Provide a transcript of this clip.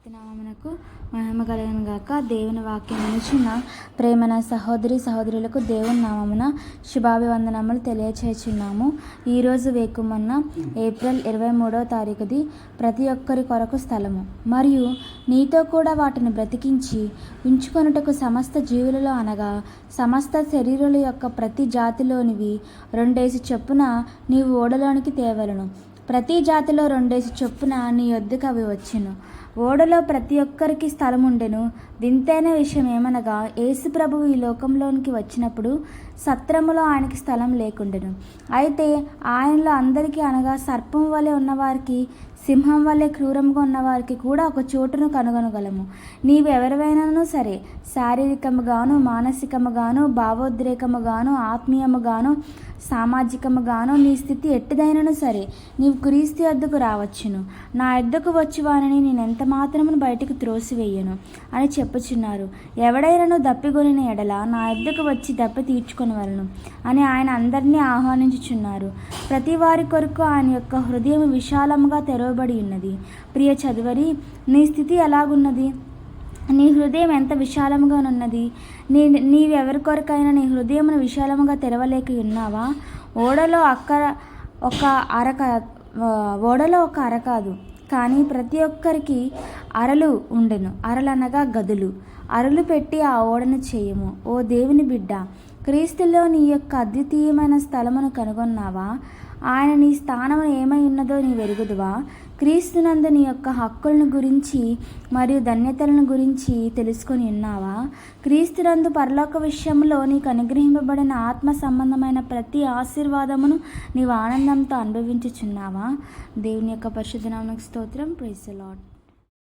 పరిశుద్ధ నామమునకు మహిమ కలుగును గాక. దేవుని వాక్యం వినుచున్న ప్రేమన సహోదరి సహోదరులకు దేవుని నామమున శుభాభివందనములు తెలియచేస్తున్నాము. ఈరోజు వేకుమన్న ఏప్రిల్ 23వ తారీఖుది ప్రతి ఒక్కరి కొరకు స్థలము మరియు నీతో కూడా వాటిని బ్రతికించి ఉంచుకొనుటకు సమస్త జీవులలో అనగా సమస్త శరీరుల యొక్క ప్రతి జాతిలోనివి 2 చొప్పున నీవు ఓడలోనికి తేవలను. ప్రతి జాతిలో 2 చొప్పున నీ యొద్దకు అవి వచ్చును. ఓడలో ప్రతి ఒక్కరికి స్థలం ఉండెను. వింతైన విషయం ఏమనగా, యేసు ప్రభువు ఈ లోకంలోనికి వచ్చినప్పుడు సత్రములో ఆయనకి స్థలం లేకుండెను. అయితే ఆయనలో అందరికీ అనగా సర్పం వలె ఉన్నవారికి, సింహం వలె క్రూరంగా ఉన్నవారికి కూడా ఒక చోటును కనుగొనగలము. నీవెవరివైనాను సరే, శారీరకముగాను మానసికముగాను భావోద్రేకముగాను ఆత్మీయముగాను సామాజికముగాను నీ స్థితి ఎట్టిదైనను సరే, నీవు క్రీస్తు యొద్దకు రావచ్చును. నా యొద్దకు వచ్చి వానిని నేను ఎంత మాత్రమును బయటికి త్రోసివేయను అని చెప్పుచున్నారు. ఎవడైనను దప్పిగొనిన ఎడల నా యొద్దకు వచ్చి దప్పి తీర్చుకొనవలెను అని ఆయన అందరినీ ఆహ్వానించుచున్నారు. ప్రతి వారి కొరకు ఆయన యొక్క హృదయం విశాలముగా తెరవబడి ఉన్నది. ప్రియ చదువరి, నీ స్థితి ఎలాగున్నది? నీ హృదయం ఎంత విశాలముగా ఉన్నది? నీవెవరి కొరకైనా నీ హృదయమును విశాలముగా తెరవలేక ఉన్నావా? ఓడలో ఒక అర కాదు, కానీ ప్రతి ఒక్కరికి అరలు ఉండెను. అరలనగా గదులు. అరలు పెట్టి ఆ ఓడను చేయము. ఓ దేవుని బిడ్డ, క్రీస్తులో నీ యొక్క అద్వితీయమైన స్థలమును కనుగొన్నావా? ఆయన నీ స్థానము ఏమై ఉన్నదో నీ వెరుగుదువా? క్రీస్తునందు నీ యొక్క హక్కులను గురించి మరియు ధన్యతలను గురించి తెలుసుకొని ఉన్నావా? క్రీస్తునందు పరలోక విషయంలో నీకు అనుగ్రహింపబడిన ఆత్మ సంబంధమైన ప్రతి ఆశీర్వాదమును నీవు ఆనందంతో అనుభవించుచున్నావా? దేవుని యొక్క పరిశుద్ధ నామమునకు స్తోత్రం. Praise the lord.